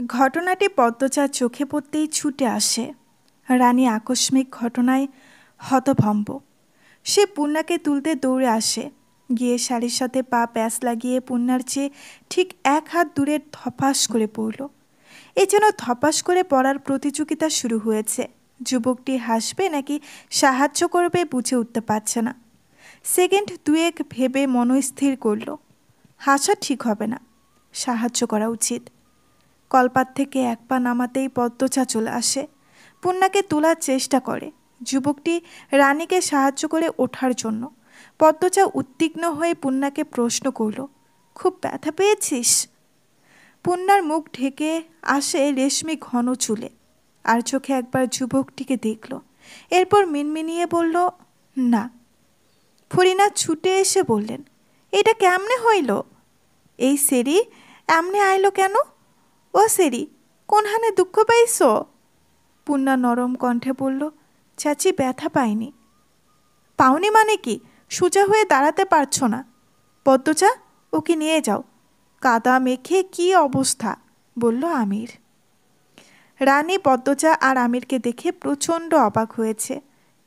ঘটনাটি পদ্মচার চোখে পড়তেই ছুটে আসে। রানী আকস্মিক ঘটনায় হতভম্ব। সে পূর্ণাকে তুলতে দৌড়ে আসে, গিয়ে শাড়ির সাথে পা প্যাঁচ লাগিয়ে পূর্ণার চেয়ে ঠিক এক হাত দূরে ধপাস করে পড়ল। এ যেন ধপাস করে পড়ার প্রতিযোগিতা শুরু হয়েছে। যুবকটি হাসবে নাকি সাহায্য করবে বুঝে উঠতে পারছে না। সেকেন্ড দুয়েক ভেবে মনস্থির করল, হাসা ঠিক হবে না, সাহায্য করা উচিত। কলপাত থেকে এক পা নামাতেই পদ্মচা চলে আসে, পূর্ণাকে তোলার চেষ্টা করে। যুবকটি রানীকে সাহায্য করে ওঠার জন্য। পদ্মচা উদ্বিগ্ন হয়ে পূর্ণাকে প্রশ্ন করল, খুব ব্যথা পেয়েছিস? পূর্ণার মুখ ঢেকে আসে রেশমি ঘন চুলে, আর চোখে একবার যুবকটিকে দেখল, এরপর মিনমিনিয়ে বলল, না। ফরিনা ছুটে এসে বললেন, এটা কেমনে হইল? এই সেরি এমনে আইলো কেন? ও সেরি, কোনখানে দুঃখ পাইছ? পূর্ণা নরম কণ্ঠে বলল, চাচি ব্যথা পাইনি। পাওনি মানে কি? সোজা হয়ে দাঁড়াতে পারছো না? পদ্মচা, ওকে নিয়ে যাও, কাদা মেখে কি অবস্থা, বলল আমির। রানী পদ্মচা আর আমিরকে দেখে প্রচণ্ড অবাক হয়েছে।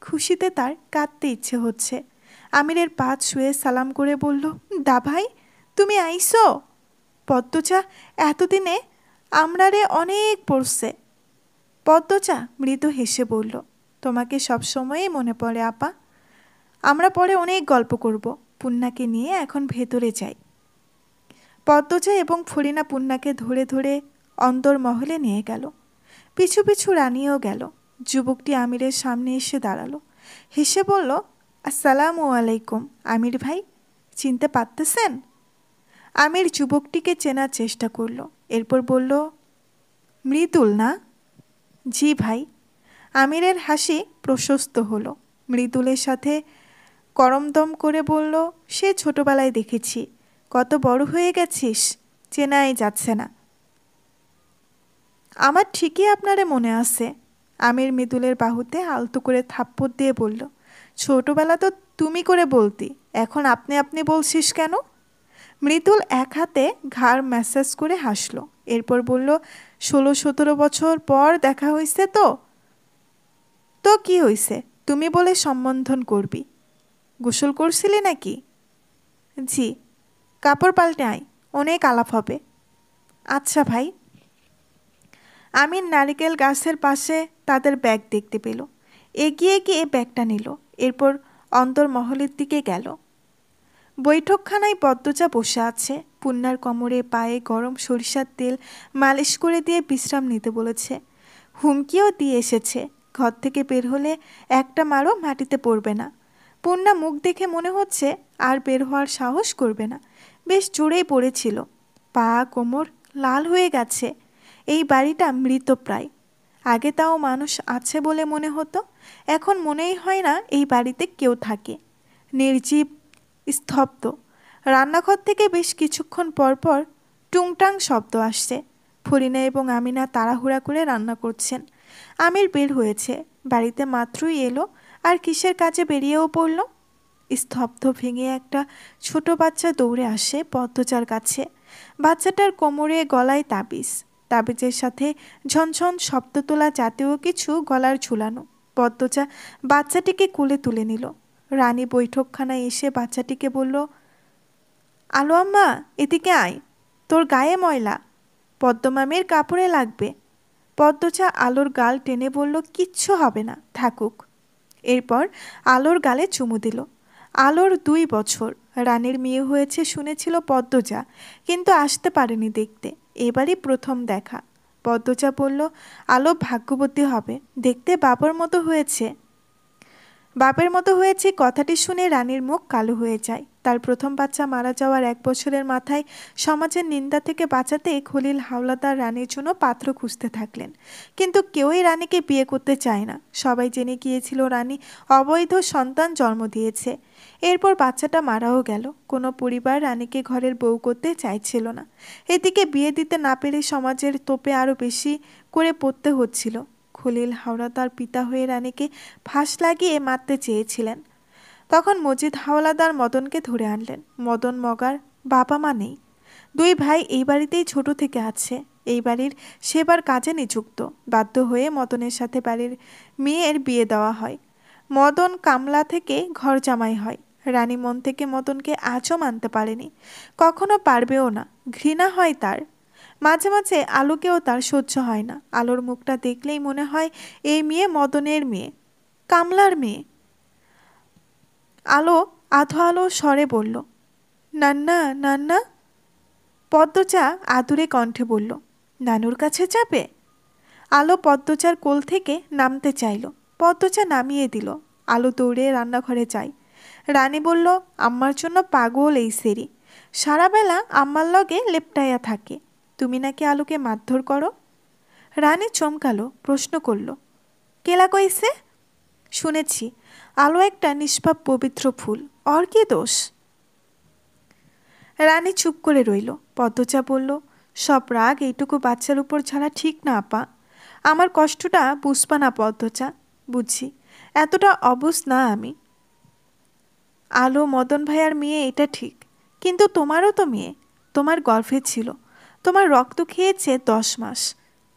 খুশিতে তার কাঁদতে ইচ্ছে হচ্ছে। আমিরের পা ছুঁয়ে সালাম করে বলল, দা ভাই, তুমি আইসো? পদ্মচা, এতদিনে আমরারে অনেক পড়ছে। পদ্মচা মৃদু হেসে বলল, তোমাকে সবসময়ই মনে পড়ে আপা। আমরা পরে অনেক গল্প করব। পূর্ণাকে নিয়ে এখন ভেতরে যাই। পদ্মচা এবং ফরিনা পূর্ণাকে ধরে ধরে অন্দরমহলে নিয়ে গেল। পিছু পিছু রানীও গেল। যুবকটি আমিরের সামনে এসে দাঁড়ালো, হেসে বলল, আসসালামু আলাইকুম আমির ভাই, চিনতে পারতেছেন? আমির যুবকটিকে চেনার চেষ্টা করল, এরপর বলল, মৃদুল না? জি ভাই। আমিরের হাসি প্রশস্ত হলো। মৃদুলের সাথে করমদম করে বলল, সে ছোটবেলায় দেখেছি, কত বড় হয়ে গেছিস, চেনাই যাচ্ছে না। আমার ঠিকই আপনারে মনে আছে। আমির মৃদুলের বাহুতে আলতো করে থাপ্পড় দিয়ে বলল, ছোটবেলা তো তুমি করে বলতি, এখন আপনি আপনি বলছিস কেন? মৃদুল এক হাতে ঘাড় ম্যাসাজ করে হাসল, এরপর বলল, 16-17 বছর পর দেখা হয়েছে তো। তো কি হয়েছে, তুমি বলে সম্বোধন করবি। গোসল করছিলি নাকি? জি। কাপড় পাল্টে আয়, অনেক আলাপ হবে। আচ্ছা ভাই। আমির নারিকেল গাছের পাশে তাদের ব্যাগ দেখতে পেল, এগিয়ে গিয়ে ব্যাগটা নিল, এরপর অন্দরমহলের দিকে গেল। বৈঠকখানায় পদ্মচা বসে আছে। পূর্ণার কোমরে পায়ে গরম সরিষার তেল মালিশ করে দিয়ে বিশ্রাম নিতে বলেছে। হুমকিও দিয়ে এসেছে, ঘর থেকে বের হলে একটা মারও মাটিতে পড়বে না। পূর্ণা মুখ দেখে মনে হচ্ছে আর বের হওয়ার সাহস করবে না। বেশ জোরেই পড়েছিল, পা কোমর লাল হয়ে গেছে। এই বাড়িটা মৃতপ্রায়। আগে তাও মানুষ আছে বলে মনে হতো, এখন মনেই হয় না এই বাড়িতে কেউ থাকে। নির্জীব, স্তব্ধ। রান্নাঘর থেকে বেশ কিছুক্ষণ পরপর টুংটাং শব্দ আসছে। ফরিনা এবং আমিনা তাড়াহুড়া করে রান্না করছেন। আমির বের হয়েছে, বাড়িতে মাত্রই এলো আর কিসের কাজে বেরিয়েও পড়ল। স্তব্ধ ভেঙে একটা ছোট বাচ্চা দৌড়ে আসে পদ্মচার কাছে। বাচ্চাটার কোমরে গলায় তাবিজ, তাবিজের সাথে ঝনঝন শব্দ তোলা জাতীয় কিছু গলার ঝুলানো। পদ্মচা বাচ্চাটিকে কোলে তুলে নিল। রানী বৈঠকখানায় এসে বাচ্চাটিকে বলল, আলো আম্মা, এদিকে আয়, তোর গায়ে ময়লা, পদ্মমামির কাপড়ে লাগবে। পদ্মচা আলোর গাল টেনে বলল, কিচ্ছু হবে না, থাকুক। এরপর আলোর গালে চুমু দিল। আলোর 2 বছর, রানীর মেয়ে হয়েছে শুনেছিল পদ্মচা, কিন্তু আসতে পারেনি দেখতে, এবারই প্রথম দেখা। পদ্মচা বলল, আলো ভাগ্যবতী হবে, দেখতে বাবার মতো হয়েছে। বাপের মতো হয়েছে কথাটি শুনে রানীর মুখ কালো হয়ে যায়। তার প্রথম বাচ্চা মারা যাওয়ার 1 বছরের মাথায় সমাজের নিন্দা থেকে বাঁচাতে খলিল হাওলাদার রানীর জন্য পাত্র খুঁজতে থাকলেন, কিন্তু কেউই রানীকে বিয়ে করতে চায় না। সবাই জেনে গিয়েছিল রানী অবৈধ সন্তান জন্ম দিয়েছে। এরপর বাচ্চাটা মারাও গেল। কোনো পরিবার রানীকে ঘরের বউ করতে চাইছিল না। এদিকে বিয়ে দিতে না পেরে সমাজের তোপে আরও বেশি করে পড়তে হচ্ছিল। খলিল হাওলাদার পিতা হয়ে রানীকে ফাঁস লাগিয়ে মারতে চেয়েছিলেন। তখন মজিদ হাওলাদার মদনকে ধরে আনলেন। মদন মগার বাবা মা নেই, 2 ভাই এই বাড়িতেই ছোট থেকে আছে। এই বাড়ির সেবার কাজে নিযুক্ত। বাধ্য হয়ে মদনের সাথে বাড়ির মেয়ের বিয়ে দেওয়া হয়। মদন কামলা থেকে ঘর জামাই হয়। রানী মন থেকে মদনকে আজও মানতে পারেনি, কখনো পারবেও না। ঘৃণা হয় তার। মাঝে মাঝে আলোকেও তার সহ্য হয় না। আলোর মুখটা দেখলেই মনে হয় এই মেয়ে মদনের মেয়ে, কামলার মেয়ে। আলো আধো আলো স্বরে বলল, নান্না নান্না। পদ্মজা আদুরে কণ্ঠে বলল, নানুর কাছে যাবে? আলো পদ্মজার কোল থেকে নামতে চাইল। পদ্মজা নামিয়ে দিল। আলো দৌড়ে রান্নাঘরে যায়। রানী বলল, আম্মার জন্য পাগল এই সেরি, সারাবেলা আম্মার লগে লেপটাইয়া থাকে। তুমি নাকি আলোকে মারধর করো? রানী চমকালো, প্রশ্ন করল, কেলা কইছে? শুনেছি। আলো একটা নিষ্পাপ পবিত্র ফুল, ওর কি দোষ? রানী চুপ করে রইল। পদ্মজা বলল, সব রাগ এইটুকু বাচ্চার উপর ছাড়া ঠিক না আপা। আমার কষ্টটা বুঝবা না পদ্মজা। বুঝছি, এতটা অবুঝ না আমি। আলো মদন ভাইয়ার মেয়ে এটা ঠিক, কিন্তু তোমারও তো মেয়ে। তোমার গর্ভে ছিল, তোমার রক্ত খেয়েছে 10 মাস।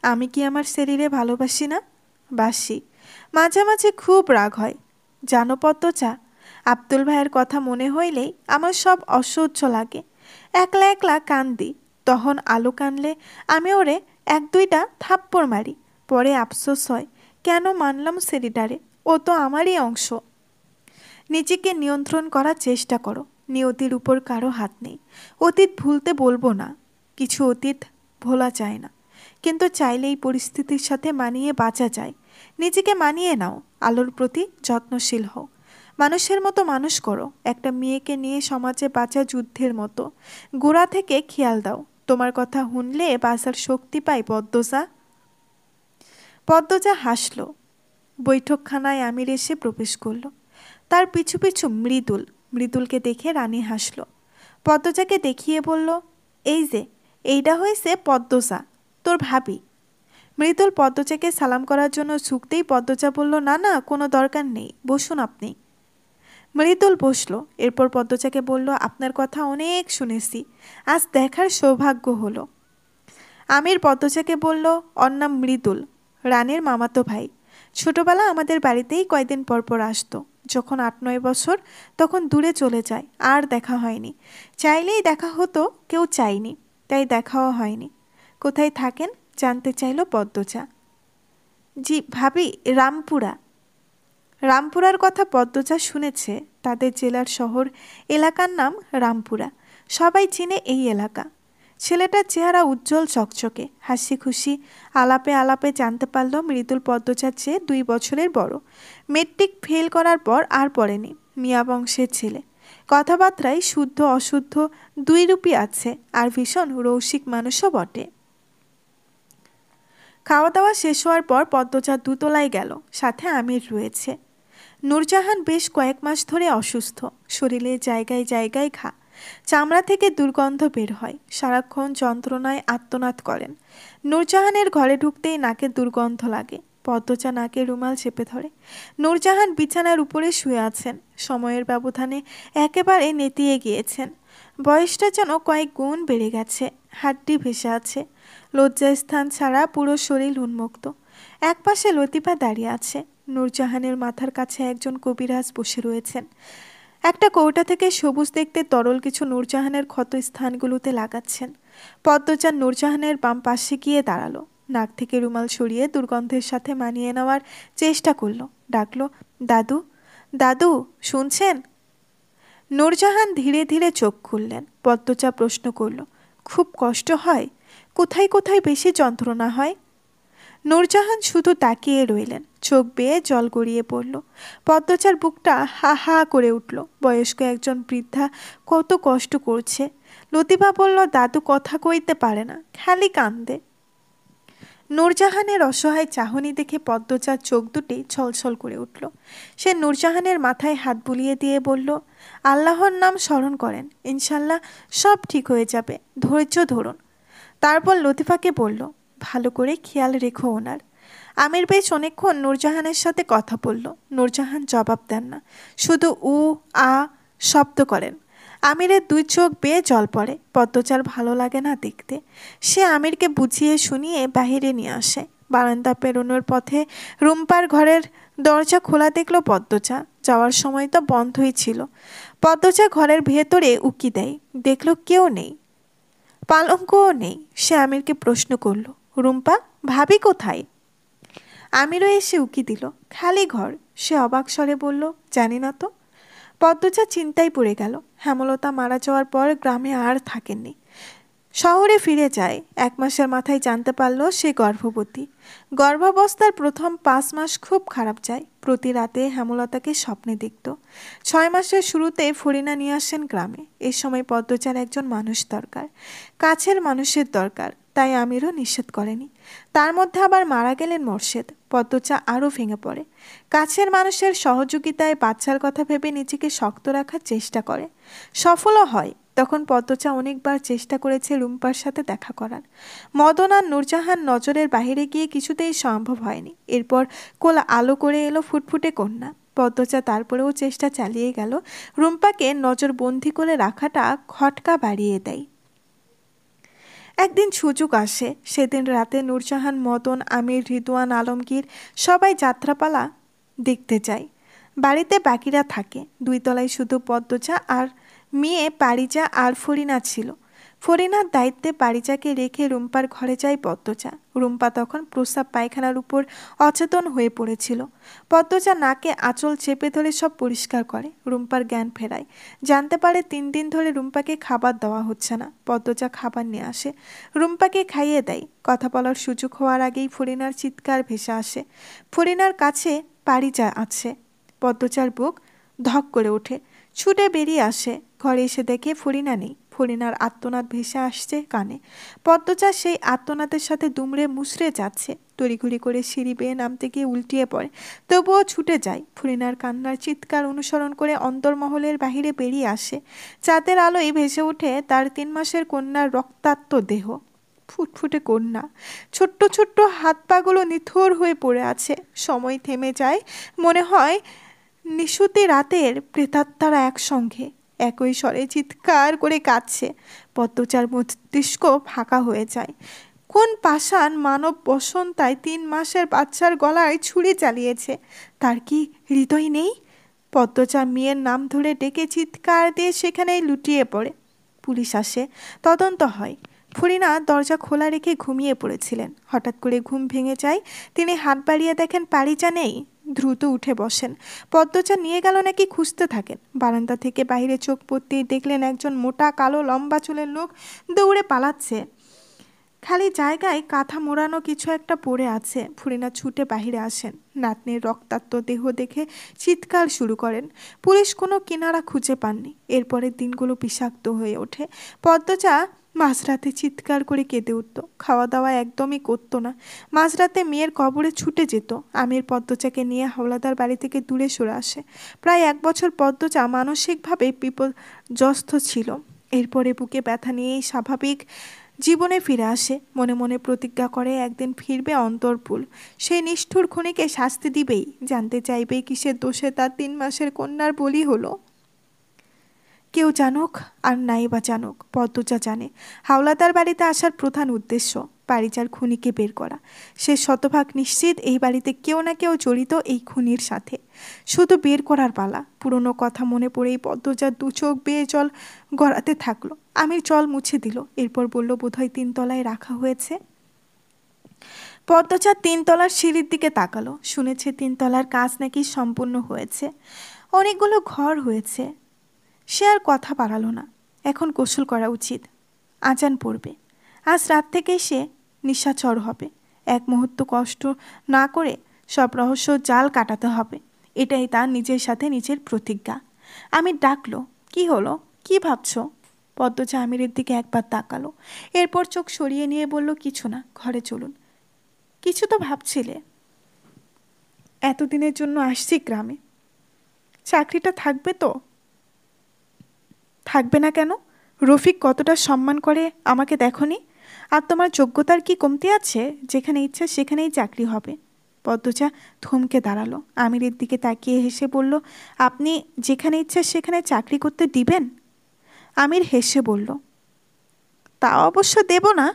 আমি কি আমার শরীরে ভালোবাসি না? বাসি। মাঝে মাঝে খুব রাগ হয় জানো পদ্মজা। আব্দুল ভাইয়ের কথা মনে হইলেই আমার সব অসহ্য লাগে। একলা একলা কান্দি। তখন আলো কানলে আমি ওরে 1-2টা থাপ্পড় মারি। পরে আফসোস হয়, কেন মানলাম সেরিটারে, ও তো আমারই অংশ। নিজেকে নিয়ন্ত্রণ করার চেষ্টা করো। নিয়তির উপর কারো হাত নেই। অতীত ভুলতে বলবো না, কিছু অতীত ভোলা যায় না, কিন্তু চাইলে এই পরিস্থিতির সাথে মানিয়ে বাঁচা যায়। নিজেকে মানিয়ে নাও। আলোর প্রতি যত্নশীল হও। মানুষের মতো মানুষ করো। একটা মেয়েকে নিয়ে সমাজে বাঁচা যুদ্ধের মতো। গোড়া থেকে খেয়াল দাও। তোমার কথা শুনলে বাঁচার শক্তি পাই পদ্মজা। পদ্মজা হাসল। বৈঠকখানায় আমির এসে প্রবেশ করল। তার পিছু পিছু মৃদুল। মৃদুলকে দেখে রানী হাসল। পদ্মজাকে দেখিয়ে বলল, এই যে, এইটা হয়েছে পদ্মজা, তোর ভাবি। মৃদুল পদ্মজাকে সালাম করার জন্য ঝুঁকতেই পদ্মজা বলল, না না, কোনো দরকার নেই, বসুন আপনি। মৃদুল বসল। এরপর পদ্মজাকে বলল, আপনার কথা অনেক শুনেছি, আজ দেখার সৌভাগ্য হলো। আমির পদ্মজাকে বলল, ওর নাম মৃদুল, রানীর মামাতো ভাই। ছোটবেলা আমাদের বাড়িতেই কয়দিন পর পর আসতো। যখন 8-9 বছর তখন দূরে চলে যায়, আর দেখা হয়নি। চাইলেই দেখা হতো, কেউ চায়নি, তাই দেখাও হয়নি। কোথায় থাকেন জানতে চাইল পদ্মজা। জি ভাবি, রামপুরা। রামপুরার কথা পদ্মজা শুনেছে। তাদের জেলার শহর এলাকার নাম রামপুরা। সবাই চিনে এই এলাকা। ছেলেটার চেহারা উজ্জ্বল চকচকে, হাসি খুশি। আলাপে আলাপে জানতে পারল মৃদুল পদ্মজার চেয়ে 2 বছরের বড়। মেট্রিক ফেল করার পর আর পড়েনি। মিয়া বংশের ছেলে। কথাবার্তায় শুদ্ধ অশুদ্ধ 2 রূপই আছে, আর ভীষণ রসিক মানুষও বটে। খাওয়া দাওয়া শেষ হওয়ার পর পদ্মজা দোতলায় গেল। সাথে আমির রয়েছে। নূরজাহান বেশ কয়েক মাস ধরে অসুস্থ। শরীরে জায়গায় জায়গায় ঘা। চামড়া থেকে দুর্গন্ধ বের হয়। সারাক্ষণ যন্ত্রণায় আর্তনাদ করেন। নূরজাহানের ঘরে ঢুকতেই নাকে দুর্গন্ধ লাগে। পদ্মজা নাকে রুমাল চেপে ধরে। নূরজাহান বিছানার উপরে শুয়ে আছেন। সময়ের ব্যবধানে একেবারে নেতিয়ে গিয়েছেন। বয়সটা যেন কয়েক গুণ বেড়ে গেছে। হাড্ডি ভেসে আছে। লজ্জাস্থান ছাড়া পুরো শরীর উন্মুক্ত। একপাশে লতিফা দাঁড়িয়ে আছে। নূরজাহানের মাথার কাছে একজন কবিরাজ বসে রয়েছেন। একটা কৌটা থেকে সবুজ দেখতে তরল কিছু নূরজাহানের ক্ষত স্থানগুলোতে লাগাচ্ছেন। পদ্মজা নূরজাহানের বাম পাশে গিয়ে দাঁড়ালো। নাক থেকে রুমাল সরিয়ে দুর্গন্ধের সাথে মানিয়ে নেওয়ার চেষ্টা করলো। ডাকলো, দাদু দাদু, শুনছেন? নূরজাহান ধীরে ধীরে চোখ খুললেন। পদ্মজা প্রশ্ন করল, খুব কষ্ট হয়? কোথায় কোথায় বেশি যন্ত্রণা হয়? নূরজাহান শুধু তাকিয়ে রইলেন। চোখ বেয়ে জল গড়িয়ে পড়ল। পদ্মজার বুকটা হা হা করে উঠল। বয়স্ক একজন বৃদ্ধা কত কষ্ট করছে। লতিফা বলল, দাদু কথা কইতে পারে না, খালি কান্দে। নূরজাহানের অসহায় চাহনি দেখে পদ্মজার চোখ দুটি ছলছল করে উঠল। সে নূরজাহানের মাথায় হাত বুলিয়ে দিয়ে বলল, আল্লাহর নাম স্মরণ করেন, ইনশাল্লাহ সব ঠিক হয়ে যাবে, ধৈর্য ধরুন। তারপর লতিফাকে বলল, ভালো করে খেয়াল রেখো ওনার। আমির বেশ অনেকক্ষণ নূরজাহানের সাথে কথা বলল। নূরজাহান জবাব দেন না, শুধু উ আ শব্দ করেন। আমিরের দুই চোখ বেয়ে জল পড়ে। পদ্মচার ভালো লাগে না দেখতে। সে আমিরকে বুঝিয়ে শুনিয়ে বাহিরে নিয়ে আসে। বারান্দা পেরোনোর পথে রুম্পার ঘরের দরজা খোলা দেখলো পদ্মচা। যাওয়ার সময় তো বন্ধই ছিল। পদ্মচা ঘরের ভেতরে উকি দেয়, দেখলো কেউ নেই, পালঙ্কও নেই। সে আমিরকে প্রশ্ন করলো, রুম্পা, ভাবি কোথায়? আমিরও এসে উকি দিল, খালি ঘর। সে অবাক স্বরে বলল, জানি না তো। পদ্মজা চিন্তায় পড়ে গেল। হেমলতা মারা যাওয়ার পর গ্রামে আর থাকেননি, শহরে ফিরে যায়। 1 মাসের মাথায় জানতে পারল সে গর্ভবতী। গর্ভাবস্থার প্রথম 5 মাস খুব খারাপ যায়। প্রতি রাতে হেমলতাকে স্বপ্নে দেখত। 6 মাসের শুরুতে ফরিনা নিয়ে আসেন গ্রামে। এই সময় পদ্মচার একজন মানুষ দরকার, কাছের মানুষের দরকার। তাই আমিরও নিষেধ করেনি। তার মধ্যে আবার মারা গেলেন মোর্শেদ। পদ্মচা আরও ভেঙে পড়ে। কাছের মানুষের সহযোগিতায় বাচ্চার কথা ভেবে নিজেকে শক্ত রাখার চেষ্টা করে, সফলও হয়। তখন পদ্মচা অনেকবার চেষ্টা করেছে রুম্পার সাথে দেখা করার। মদন আর নূরজাহান নজরের বাইরে গিয়ে কিছুতেই সম্ভব হয়নি। এরপর কোল আলো করে এলো ফুটফুটে কন্যা। পদ্মচা তারপরেও চেষ্টা চালিয়ে গেল। রুম্পাকে নজরবন্দি করে রাখাটা খটকা বাড়িয়ে দেয়। একদিন সুযোগ আসে। সেদিন রাতে নূরজাহান, মদন, আমির, রিদওয়ান, আলমগীর সবাই যাত্রাপালা দেখতে যায়। বাড়িতে বাকিরা থাকে। 2 তলায় শুধু পদ্মচা আর মেয়ে পারিজা আর ফরিনা ছিল। ফরিনার দায়িত্বে পারিজাকে রেখে রুম্পার ঘরে যায় পদ্মচা। রুম্পা তখন প্রস্রাব পায়খানার উপর অচেতন হয়ে পড়েছিল। পদ্মচা নাকে আঁচল চেপে ধরে সব পরিষ্কার করে, রুম্পার জ্ঞান ফেরায়। জানতে পারে 3 দিন ধরে রুম্পাকে খাবার দেওয়া হচ্ছে না। পদ্মচা খাবার নিয়ে আসে, রুম্পাকে খাইয়ে দেয়। কথা বলার সুযোগ হওয়ার আগেই ফরিনার চিৎকার ভেসে আসে। ফরিনার কাছে পারিজা আছে। পদ্মচার বুক ধক করে ওঠে, ছুটে বেরিয়ে আসে। ঘরে এসে দেখে ফরিনা নেই। ফরিনার আর্তনাদ ভেসে আসছে কানে। পদ্মচা সেই আর্তনাদের সাথে দুমড়ে মুচড়ে যাচ্ছে। তড়িঘড়ি করে সিঁড়ি বেয়ে নামতে গিয়ে উল্টিয়ে পড়ে, তবুও ছুটে যায়। ফরিনার কান্নার চিৎকার অনুসরণ করে অন্তর্মহলের বাহিরে বেরিয়ে আসে। চাঁদের আলোয় ভেসে ওঠে তার 3 মাসের কন্যার রক্তাক্ত দেহ। ফুটফুটে কন্যা, ছোট্ট ছোট্ট হাত পাগুলো নিথর হয়ে পড়ে আছে। সময় থেমে যায়। মনে হয় নিশুতি রাতের প্রেতাত্মারা একসঙ্গে একই স্বরে চিৎকার করে কাঁদছে। পদ্মচার মস্তিষ্ক ফাঁকা হয়ে যায়। কোন পাষাণ মানব বসন্তায় 3 মাসের বাচ্চার গলায় ছুরি চালিয়েছে? তার কি হৃদয় নেই? পদ্মচা মেয়ের নাম ধরে ডেকে চিৎকার দিয়ে সেখানেই লুটিয়ে পড়ে। পুলিশ আসে, তদন্ত হয়। ফরিনা দরজা খোলা রেখে ঘুমিয়ে পড়েছিলেন। হঠাৎ করে ঘুম ভেঙে যায়। তিনি হাত বাড়িয়ে দেখেন পারিজা নেই। দ্রুত উঠে বসেন। পদ্মচা নিয়ে গেল নাকি খুঁজতে থাকেন। বারান্দা থেকে বাইরে চোখ পড়তেই দেখলেন একজন মোটা কালো লম্বা চুলের লোক দৌড়ে পালাচ্ছে। খালি জায়গায় কাঁথা মোড়ানো কিছু একটা পড়ে আছে। ফরিনা ছুটে বাহিরে আসেন। নাতনির রক্তাক্ত দেহ দেখে চিৎকার শুরু করেন। পুলিশ কোনো কিনারা খুঁজে পাননি। এরপরের দিনগুলো বিষাক্ত হয়ে ওঠে। পদ্মচা মাঝরাতে চিৎকার করে কেঁদে উঠত। খাওয়া দাওয়া একদমই করতো না। মাঝরাতে মেয়ের কবরে ছুটে যেত। আমির পদ্মচাকে নিয়ে হাওলাদার বাড়ি থেকে দূরে সরে আসে। প্রায় 1 বছর পদ্মচা মানসিকভাবে বিপর্যস্ত ছিল। এরপরে বুকে ব্যথা নিয়েই স্বাভাবিক জীবনে ফিরে আসে। মনে মনে প্রতিজ্ঞা করে একদিন ফিরবে অন্তরপুর। সেই নিষ্ঠুর খুনিকে শাস্তি দিবেই। জানতে চাইবে কিসের দোষে তার 3 মাসের কন্যার বলি হলো। কেউ জানুক আর নাই বা জানুক, পদ্মচা জানে হাওলাদার বাড়িতে আসার প্রধান উদ্দেশ্য পারিজার খুনিকে বের করা। সে শতভাগ নিশ্চিত এই বাড়িতে কেউ না কেউ জড়িত এই খুনির সাথে। শুধু বের করার পালা। পুরনো কথা মনে পড়েই পদ্মচার 2 চোখ বেয়ে জল গড়াতে থাকলো। আমি জল মুছে দিল। এরপর বলল, বোধহয় 3 তলায় রাখা হয়েছে। পদ্মচা 3 তলার সিঁড়ির দিকে তাকালো। শুনেছে 3 তলার কাজ নাকি সম্পূর্ণ হয়েছে, অনেকগুলো ঘর হয়েছে। সে আর কথা বাড়ালো না। এখন গোসল করা উচিত, আজান পড়বে। আজ রাত থেকেই সে নিশাচর হবে। 1 মুহূর্ত কষ্ট না করে সব রহস্য জাল কাটাতে হবে। এটাই তার নিজের সাথে নিজের প্রতিজ্ঞা। আমির ডাকলো, কি হলো, কি ভাবছো? পদ্মচা আমিরের দিকে একবার তাকালো, এরপর চোখ সরিয়ে নিয়ে বলল, কিছু না, ঘরে চলুন। কিছু তো ভাবছিলে? এতদিনের জন্য আসছি গ্রামে, চাকরিটা থাকবে তো? থাকবে না কেন? রফিক কতটা সম্মান করে আমাকে দেখনি? আর তোমার যোগ্যতার কি কমতি আছে? যেখানে ইচ্ছা সেখানেই চাকরি হবে। পদ্মচা থমকে দাঁড়ালো। আমিরের দিকে তাকিয়ে হেসে বলল, আপনি যেখানে ইচ্ছা সেখানে চাকরি করতে দিবেন? আমির হেসে বলল, তা অবশ্য দেব না।